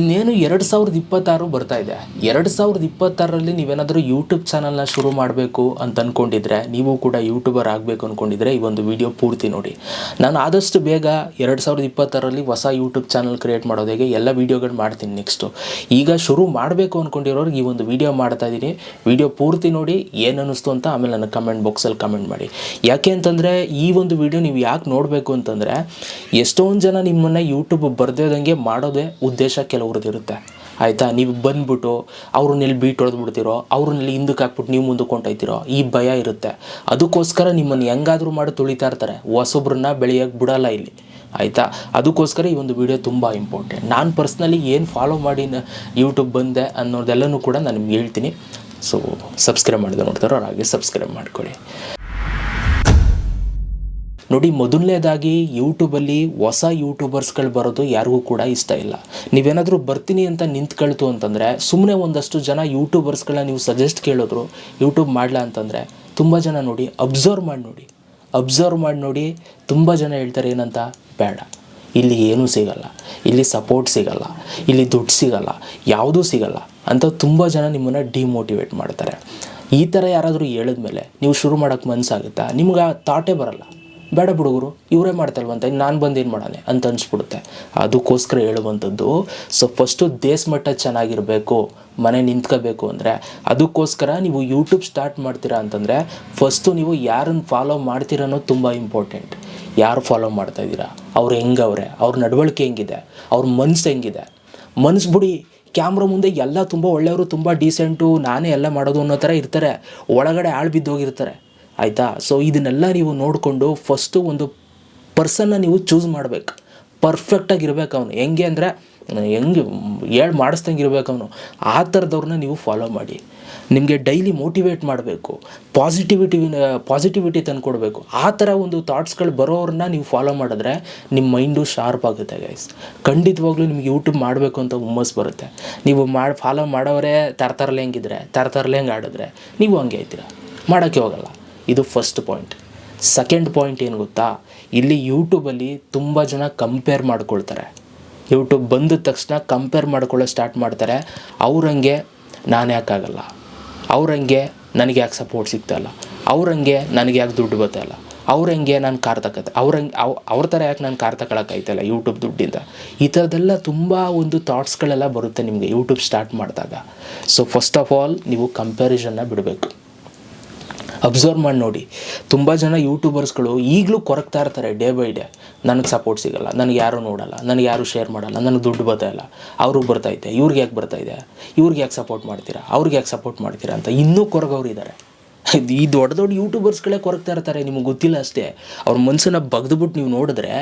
ಇನ್ನೇನು 2026 ಬರ್ತಾ ಇದೆ. 2026ರಲ್ಲಿ ನೀವೇನಾದರೂ ಯೂಟ್ಯೂಬ್ ಚಾನಲ್ನ ಶುರು ಮಾಡಬೇಕು ಅಂತ ಅಂದ್ಕೊಂಡಿದ್ರೆ, ನೀವು ಕೂಡ ಯೂಟ್ಯೂಬರ್ ಆಗಬೇಕು ಅಂದ್ಕೊಂಡಿದ್ರೆ ಈ ಒಂದು ವಿಡಿಯೋ ಪೂರ್ತಿ ನೋಡಿ. ನಾನು ಆದಷ್ಟು ಬೇಗ 2026ರಲ್ಲಿ ಹೊಸ ಯೂಟ್ಯೂಬ್ ಚಾನಲ್ ಕ್ರಿಯೇಟ್ ಮಾಡೋದು ಹೇಗೆ ಎಲ್ಲ ವೀಡಿಯೋಗಳು ಮಾಡ್ತೀನಿ ನೆಕ್ಸ್ಟು. ಈಗ ಶುರು ಮಾಡಬೇಕು ಅಂದ್ಕೊಂಡಿರೋರಿಗೆ ಈ ಒಂದು ವಿಡಿಯೋ ಮಾಡ್ತಾ ಇದ್ದೀನಿ. ವಿಡಿಯೋ ಪೂರ್ತಿ ನೋಡಿ ಏನು ಅನ್ನಿಸ್ತು ಅಂತ ಆಮೇಲೆ ನನಗೆ ಕಮೆಂಟ್ ಬಾಕ್ಸಲ್ಲಿ ಕಮೆಂಟ್ ಮಾಡಿ. ಯಾಕೆ ಅಂತಂದರೆ ಈ ಒಂದು ವಿಡಿಯೋ ನೀವು ಯಾಕೆ ನೋಡಬೇಕು ಅಂತಂದರೆ, ಎಷ್ಟೊಂದು ಜನ ನಿಮ್ಮನ್ನು ಯೂಟ್ಯೂಬ್ ಬರ್ದೇದಂಗೆ ಮಾಡೋದೇ ಉದ್ದೇಶ ಕೆಲವ್ರದ್ದಿರುತ್ತೆ. ಆಯಿತಾ, ನೀವು ಬಂದ್ಬಿಟ್ಟು ಅವ್ರನ್ನೆಲ್ಲಿ ಬೀಟ್ ಹೊಡೆದ್ಬಿಡ್ತೀರೋ, ಅವ್ರನ್ನೆಲ್ಲಿ ಹಿಂದಕ್ಕೆ ಹಾಕ್ಬಿಟ್ಟು ನೀವು ಮುಂದಕ್ಕೆ ಹೊಂಟೋಯ್ತಿರೋ ಈ ಭಯ ಇರುತ್ತೆ. ಅದಕ್ಕೋಸ್ಕರ ನಿಮ್ಮನ್ನು ಹೆಂಗಾದರೂ ಮಾಡಿ ತುಳಿತಾ ಇರ್ತಾರೆ, ಹೊಸೊಬ್ರನ್ನ ಬೆಳೆಯೋಕ್ಕೆ ಬಿಡಲ್ಲ ಇಲ್ಲಿ. ಆಯಿತಾ, ಅದಕ್ಕೋಸ್ಕರ ಈ ಒಂದು ವಿಡಿಯೋ ತುಂಬ ಇಂಪಾರ್ಟೆಂಟ್. ನಾನು ಪರ್ಸ್ನಲಿ ಏನು ಫಾಲೋ ಮಾಡಿ ಯೂಟ್ಯೂಬ್ ಬಂದೆ ಅನ್ನೋದೆಲ್ಲನೂ ಕೂಡ ನಾನು ನಿಮ್ಗೆ ಹೇಳ್ತೀನಿ. ಸೊ ಸಬ್ಸ್ಕ್ರೈಬ್ ಮಾಡಿದೆ ನೋಡ್ತಾರೋ ಹಾಗೆ ಸಬ್ಸ್ಕ್ರೈಬ್ ಮಾಡ್ಕೊಳ್ಳಿ. ನೋಡಿ, ಮೊದಲನೇದಾಗಿ ಯೂಟ್ಯೂಬಲ್ಲಿ ಹೊಸ ಯೂಟ್ಯೂಬರ್ಸ್ಗಳು ಬರೋದು ಯಾರಿಗೂ ಕೂಡ ಇಷ್ಟ ಇಲ್ಲ. ನೀವೇನಾದರೂ ಬರ್ತೀನಿ ಅಂತ ನಿಂತ್ಕೊಳ್ತು ಅಂತಂದರೆ, ಸುಮ್ಮನೆ ಒಂದಷ್ಟು ಜನ ಯೂಟ್ಯೂಬರ್ಸ್ಗಳನ್ನ ನೀವು ಸಜೆಸ್ಟ್ ಕೇಳಿದ್ರು ಯೂಟ್ಯೂಬ್ ಮಾಡಲ ಅಂತಂದರೆ ತುಂಬ ಜನ ನೋಡಿ ಅಬ್ಸರ್ವ್ ಮಾಡಿ ನೋಡಿ ತುಂಬ ಜನ ಹೇಳ್ತಾರೆ ಏನಂತ, ಬೇಡ, ಇಲ್ಲಿ ಏನೂ ಸಿಗಲ್ಲ, ಇಲ್ಲಿ ಸಪೋರ್ಟ್ ಸಿಗಲ್ಲ, ಇಲ್ಲಿ ದುಡ್ಡು ಸಿಗಲ್ಲ, ಯಾವುದೂ ಸಿಗಲ್ಲ ಅಂತ ತುಂಬ ಜನ ನಿಮ್ಮನ್ನು ಡಿಮೋಟಿವೇಟ್ ಮಾಡ್ತಾರೆ. ಈ ಥರ ಯಾರಾದರೂ ಹೇಳಿದ್ಮೇಲೆ ನೀವು ಶುರು ಮಾಡೋಕ್ಕೆ ಮನಸ್ಸಾಗುತ್ತಾ? ನಿಮ್ಗೆ ಆ ಥಾಟೇ ಬರಲ್ಲ, ಬೇಡ ಬಿಡುಗರು ಇವರೇ ಮಾಡ್ತಲ್ವಂತ ನಾನು ಬಂದು ಏನು ಮಾಡೋಣ ಅಂತ ಅನಿಸ್ಬಿಡುತ್ತೆ. ಅದಕ್ಕೋಸ್ಕರ ಹೇಳುವಂಥದ್ದು, ಸೊ ಫಸ್ಟು ದೇಶ ಮಟ್ಟ ಚೆನ್ನಾಗಿರಬೇಕು, ಮನೆ ನಿಂತ್ಕೋಬೇಕು ಅಂದರೆ ಅದಕ್ಕೋಸ್ಕರ ನೀವು ಯೂಟ್ಯೂಬ್ ಸ್ಟಾರ್ಟ್ ಮಾಡ್ತೀರಾ ಅಂತಂದರೆ ಫಸ್ಟು ನೀವು ಯಾರನ್ನು ಫಾಲೋ ಮಾಡ್ತೀರ ಅನ್ನೋದು ತುಂಬ ಇಂಪಾರ್ಟೆಂಟ್. ಯಾರು ಫಾಲೋ ಮಾಡ್ತಾಯಿದ್ದೀರಾ, ಅವ್ರು ಹೆಂಗವ್ರೆ, ಅವ್ರ ನಡವಳಿಕೆ ಹೆಂಗಿದೆ, ಅವ್ರ ಮನಸ್ಸು ಹೆಂಗಿದೆ. ಮನಸ್ಸು ಬಿಡಿ, ಕ್ಯಾಮ್ರಾ ಮುಂದೆ ಎಲ್ಲ ತುಂಬ ಒಳ್ಳೆಯವರು, ತುಂಬ ಡೀಸೆಂಟು, ನಾನೇ ಎಲ್ಲ ಮಾಡೋದು ಅನ್ನೋ ಥರ ಇರ್ತಾರೆ, ಒಳಗಡೆ ಆಳು ಬಿದ್ದೋಗಿರ್ತಾರೆ. ಆಯಿತಾ, ಸೊ ಇದನ್ನೆಲ್ಲ ನೀವು ನೋಡಿಕೊಂಡು ಫಸ್ಟು ಒಂದು ಪರ್ಸನ್ನ ನೀವು ಚೂಸ್ ಮಾಡಬೇಕು. ಪರ್ಫೆಕ್ಟಾಗಿರ್ಬೇಕು ಅವನು, ಹೆಂಗೆ ಅಂದರೆ ಹೆಂಗೆ ಹೇಳಿ ಮಾಡಿಸ್ದಂಗೆ ಇರಬೇಕು ಅವನು. ಆ ಥರದವ್ರನ್ನ ನೀವು ಫಾಲೋ ಮಾಡಿ. ನಿಮಗೆ ಡೈಲಿ ಮೋಟಿವೇಟ್ ಮಾಡಬೇಕು, ಪಾಸಿಟಿವಿಟಿ ತಂದುಕೊಡ್ಬೇಕು. ಆ ಥರ ಒಂದು ಥಾಟ್ಸ್ಗಳು ಬರೋರನ್ನ ನೀವು ಫಾಲೋ ಮಾಡಿದ್ರೆ ನಿಮ್ಮ ಮೈಂಡು ಶಾರ್ಪ್ ಆಗುತ್ತೆ ಗೈಸ್. ಖಂಡಿತವಾಗ್ಲೂ ನಿಮ್ಗೆ ಯೂಟ್ಯೂಬ್ ಮಾಡಬೇಕು ಅಂತ ಹುಮ್ಮಸ್ಸು ಬರುತ್ತೆ. ನೀವು ಫಾಲೋ ಮಾಡೋರೇ ತರತರಲೆ ಹೆಂಗಿದ್ರೆ, ತರತರಲೆ ಹೆಂಗೆ ಆಡಿದ್ರೆ ನೀವು ಹಂಗೆ ಆಯ್ತೀರ, ಮಾಡೋಕ್ಕೆ ಹೋಗಲ್ಲ. ಇದು ಫಸ್ಟ್ ಪಾಯಿಂಟ್. ಸೆಕೆಂಡ್ ಪಾಯಿಂಟ್ ಏನು ಗೊತ್ತಾ, ಇಲ್ಲಿ ಯೂಟ್ಯೂಬಲ್ಲಿ ತುಂಬ ಜನ ಕಂಪೇರ್ ಮಾಡ್ಕೊಳ್ತಾರೆ. ಯೂಟ್ಯೂಬ್ ಬಂದ ತಕ್ಷಣ ಕಂಪೇರ್ ಮಾಡ್ಕೊಳ್ಳೋ ಸ್ಟಾರ್ಟ್ ಮಾಡ್ತಾರೆ. ಅವ್ರಂಗೆ ನಾನು ಯಾಕಾಗಲ್ಲ, ಅವ್ರಂಗೆ ನನಗೆ ಯಾಕೆ ಸಪೋರ್ಟ್ ಸಿಗ್ತಾಯಿಲ್ಲ, ಅವ್ರಂಗೆ ನನಗೆ ಯಾಕೆ ದುಡ್ಡು ಬರ್ತಾಯಿಲ್ಲ, ಅವ್ರಂಗೆ ನಾನು ಕಾರ್ ತಗೋತೆ, ಅವ್ರ ಥರ ಯಾಕೆ ನಾನು ಕಾರ್ ತಗೊಳಕ್ಕಾಯ್ತಲ್ಲ ಯೂಟ್ಯೂಬ್ ದುಡ್ಡಿಂದ. ಈ ಥರದ್ದೆಲ್ಲ ತುಂಬ ಒಂದು ಥಾಟ್ಸ್ಗಳೆಲ್ಲ ಬರುತ್ತೆ ನಿಮಗೆ ಯೂಟ್ಯೂಬ್ ಸ್ಟಾರ್ಟ್ ಮಾಡಿದಾಗ. ಸೊ ಫಸ್ಟ್ ಆಫ್ ಆಲ್ ನೀವು ಕಂಪ್ಯಾರಿಸನ್ನ ಬಿಡಬೇಕು. ಅಬ್ಸರ್ವ್ ಮಾಡಿ ನೋಡಿ, ತುಂಬ ಜನ ಯೂಟ್ಯೂಬರ್ಸ್ಗಳು ಈಗಲೂ ಕೊರಗ್ತಾ ಇರ್ತಾರೆ ಡೇ ಬೈ ಡೇ. ನನಗೆ ಸಪೋರ್ಟ್ ಸಿಗಲ್ಲ, ನನಗೆ ಯಾರೂ ನೋಡಲ್ಲ, ನನಗೆ ಯಾರೂ ಶೇರ್ ಮಾಡಲ್ಲ, ನನಗೆ ದುಡ್ಡು ಬರ್ತಾಯಿಲ್ಲ, ಅವ್ರಿಗೆ ಬರ್ತೈತೆ, ಇವ್ರಿಗೆ ಯಾಕೆ ಬರ್ತಾಯಿದೆ, ಇವ್ರಿಗೆ ಯಾಕೆ ಸಪೋರ್ಟ್ ಮಾಡ್ತೀರಾ, ಅವ್ರಿಗೆ ಯಾಕೆ ಸಪೋರ್ಟ್ ಮಾಡ್ತೀರಾ ಅಂತ ಇನ್ನೂ ಕೊರಗೋರು ಇದ್ದಾರೆ. ಈ ದೊಡ್ಡ ದೊಡ್ಡ ಯೂಟ್ಯೂಬರ್ಸ್ಗಳೇ ಕೊರಗ್ತಾ ಇರ್ತಾರೆ, ನಿಮಗೆ ಗೊತ್ತಿಲ್ಲ ಅಷ್ಟೇ. ಅವ್ರ ಮನಸ್ಸನ್ನು ಬಗ್ದುಬಿಟ್ಟು ನೀವು ನೋಡಿದ್ರೆ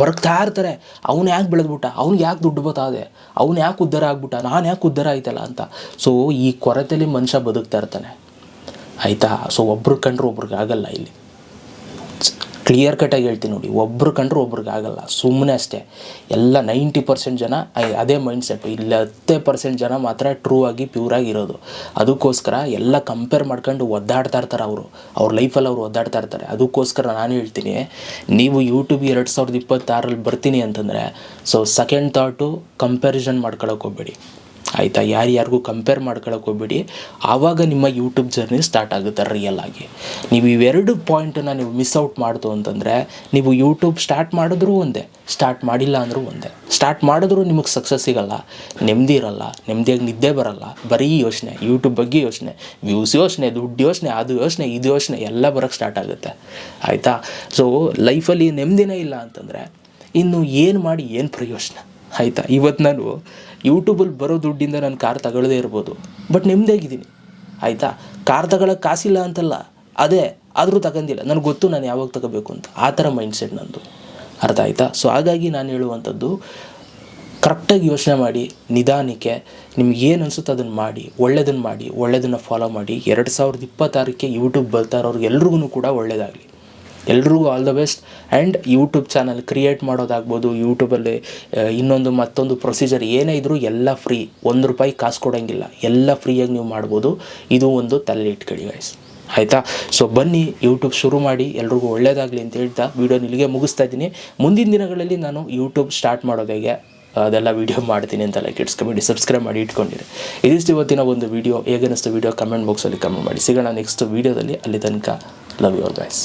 ಕೊರಗ್ತಾ ಇರ್ತಾರೆ. ಅವ್ನು ಯಾಕೆ ಬೆಳೆದ್ಬಿಟ್ಟ, ಅವ್ನಿಗೆ ಯಾಕೆ ದುಡ್ಡು ಬರ್ತಾದೆ, ಅವ್ನು ಯಾಕೆ ಉದ್ಧಾರ ಆಗ್ಬಿಟ್ಟ, ನಾನು ಯಾಕೆ ಉದ್ಧಾರ ಆಯ್ತಲ್ಲ ಅಂತ. ಸೊ ಈ ಕೊರತೆಯಲ್ಲಿ ಮನುಷ್ಯ ಬದುಕ್ತಾ ಇರ್ತಾನೆ. ಆಯಿತಾ, ಸೊ ಒಬ್ರು ಕಂಡ್ರೆ ಒಬ್ರಿಗೆ ಆಗಲ್ಲ. ಇಲ್ಲಿ ಕ್ಲಿಯರ್ ಕಟ್ಟಾಗಿ ಹೇಳ್ತೀನಿ ನೋಡಿ, ಒಬ್ರು ಕಂಡ್ರೆ ಒಬ್ರಿಗೆ ಆಗಲ್ಲ, ಸುಮ್ಮನೆ ಅಷ್ಟೇ. ಎಲ್ಲ 90% ಜನ ಅದೇ ಮೈಂಡ್ಸೆಟ್ಟು. ಇಲ್ಲಿ 10% ಜನ ಮಾತ್ರ ಟ್ರೂ ಆಗಿ ಪ್ಯೂರಾಗಿ ಇರೋದು. ಅದಕ್ಕೋಸ್ಕರ ಎಲ್ಲ ಕಂಪೇರ್ ಮಾಡ್ಕೊಂಡು ಒದ್ದಾಡ್ತಾ ಇರ್ತಾರೆ. ಅವ್ರ ಲೈಫಲ್ಲಿ ಅವರು ಒದ್ದಾಡ್ತಾ ಇರ್ತಾರೆ. ಅದಕ್ಕೋಸ್ಕರ ನಾನು ಹೇಳ್ತೀನಿ, ನೀವು ಯೂಟ್ಯೂಬ್ 2026ರಲ್ಲಿ ಬರ್ತೀನಿ ಅಂತಂದರೆ ಸೊ ಸೆಕೆಂಡ್ ಥಾಟು ಕಂಪ್ಯಾರಿಸನ್ ಮಾಡ್ಕೊಳಕ್ಕೆ ಹೋಗ್ಬೇಡಿ. ಆಯಿತಾ, ಯಾರಿಗೂ ಕಂಪೇರ್ ಮಾಡ್ಕೊಳಕ್ಕೆ ಹೋಗ್ಬೇಡಿ. ಆವಾಗ ನಿಮ್ಮ ಯೂಟ್ಯೂಬ್ ಜರ್ನಿ ಸ್ಟಾರ್ಟ್ ಆಗುತ್ತೆ ರಿಯಲ್ ಆಗಿ. ನೀವು ಇವೆರಡು ಪಾಯಿಂಟನ್ನು ನೀವು ಮಿಸ್ ಔಟ್ ಮಾಡ್ತು ಅಂತಂದರೆ ನೀವು ಯೂಟ್ಯೂಬ್ ಸ್ಟಾರ್ಟ್ ಮಾಡಿದ್ರೂ ಒಂದೇ, ಸ್ಟಾರ್ಟ್ ಮಾಡಿಲ್ಲ ಅಂದರೂ ಒಂದೇ. ಸ್ಟಾರ್ಟ್ ಮಾಡಿದ್ರೂ ನಿಮಗೆ ಸಕ್ಸಸ್ ಸಿಗಲ್ಲ, ನೆಮ್ಮದಿ ಇರಲ್ಲ, ನೆಮ್ಮದಿಯಾಗಿ ನಿದ್ದೆ ಬರಲ್ಲ, ಬರೀ ಯೋಚನೆ, ಯೂಟ್ಯೂಬ್ ಬಗ್ಗೆ ಯೋಚನೆ, ವ್ಯೂಸ್ ಯೋಚನೆ, ದುಡ್ಡು ಯೋಚನೆ, ಅದು ಯೋಚನೆ, ಇದು ಯೋಚನೆ ಎಲ್ಲ ಬರೋಕ್ಕೆ ಸ್ಟಾರ್ಟ್ ಆಗುತ್ತೆ. ಆಯಿತಾ, ಸೊ ಲೈಫಲ್ಲಿ ನೆಮ್ಮದಿನೇ ಇಲ್ಲ ಅಂತಂದರೆ ಇನ್ನು ಏನು ಮಾಡಿ ಏನು ಪ್ರಯೋಜನ. ಆಯಿತಾ, ಇವತ್ತು ನಾನು ಯೂಟ್ಯೂಬಲ್ಲಿ ಬರೋ ದುಡ್ಡಿಂದ ನಾನು ಕಾರ್ ತಗೊಳ್ಳದೇ ಇರ್ಬೋದು, ಬಟ್ ನೆಮ್ಮದಿಯಾಗಿದ್ದೀನಿ. ಆಯಿತಾ, ಕಾರ್ ತಗೊಳ್ಳೋಕೆ ಕಾಸಿಲ್ಲ ಅಂತಲ್ಲ, ಅದೇ ಆದರೂ ತಗೊಂಡಿಲ್ಲ, ನನಗೆ ಗೊತ್ತು ನಾನು ಯಾವಾಗ ತಗೋಬೇಕು ಅಂತ. ಆ ಥರ ಮೈಂಡ್ಸೆಟ್ ನಂದು, ಅರ್ಥ ಆಯಿತಾ. ಸೊ ಹಾಗಾಗಿ ನಾನು ಹೇಳುವಂಥದ್ದು, ಕರೆಕ್ಟಾಗಿ ಯೋಚನೆ ಮಾಡಿ, ನಿಧಾನಕ್ಕೆ ನಿಮ್ಗೆ ಏನು ಅನಿಸುತ್ತೆ ಅದನ್ನು ಮಾಡಿ, ಒಳ್ಳೆಯದನ್ನು ಫಾಲೋ ಮಾಡಿ. 2026ಕ್ಕೆ ಯೂಟ್ಯೂಬ್ ಬರ್ತಾ ಇರೋರಿಗೆ ಎಲ್ರಿಗೂ ಕೂಡ ಒಳ್ಳೆಯದಾಗಲಿ. ಎಲ್ರಿಗೂ all the best. And YouTube channel create ಮಾಡೋದಾಗ್ಬೋದು, ಯೂಟ್ಯೂಬಲ್ಲಿ ಮತ್ತೊಂದು ಪ್ರೊಸೀಜರ್ ಏನೇ ಇದ್ದರೂ ಎಲ್ಲ ಫ್ರೀ, ₹1 ಕಾಸು ಕೊಡೋಂಗಿಲ್ಲ, ಎಲ್ಲ ಫ್ರೀಯಾಗಿ ನೀವು ಮಾಡ್ಬೋದು. ಇದು ಒಂದು ತಲೆ ಇಟ್ಕೊಳ್ಳಿ ಗೈಸ್, ಆಯಿತಾ. ಸೊ ಬನ್ನಿ ಯೂಟ್ಯೂಬ್ ಶುರು ಮಾಡಿ, ಎಲ್ರಿಗೂ ಒಳ್ಳೆಯದಾಗಲಿ ಅಂತ ಹೇಳ್ತಾ ವಿಡಿಯೋನ ಇಲ್ಲಿಗೆ ಮುಗಿಸ್ತಾ ಇದ್ದೀನಿ. ಮುಂದಿನ ದಿನಗಳಲ್ಲಿ ನಾನು ಯೂಟ್ಯೂಬ್ ಸ್ಟಾರ್ಟ್ ಮಾಡೋದು ಹೇಗೆ, ಅದೆಲ್ಲ ವೀಡಿಯೋ ಮಾಡ್ತೀನಿ ಅಂತ ಲೈಕ್ ಇಟ್ಸ್ಕೊಂಬಿಡಿ, ಸಬ್ಸ್ಕ್ರೈಬ್ ಮಾಡಿ ಇಟ್ಕೊಂಡಿರಿ. ಇದಿಷ್ಟು ಇವತ್ತಿನ ಒಂದು ವೀಡಿಯೋ. ಹೇಗನ್ನಿಸ್ತು ವೀಡಿಯೋ ಕಮೆಂಟ್ ಬಾಕ್ಸಲ್ಲಿ ಕಮೆಂಟ್ ಮಾಡಿ. ಸಿಗೋಣ ನೆಕ್ಸ್ಟ್ ವೀಡಿಯೋದಲ್ಲಿ. ಅಲ್ಲಿ ತನಕ ಲವ್ ಯು ಆಲ್ ಗೈಸ್.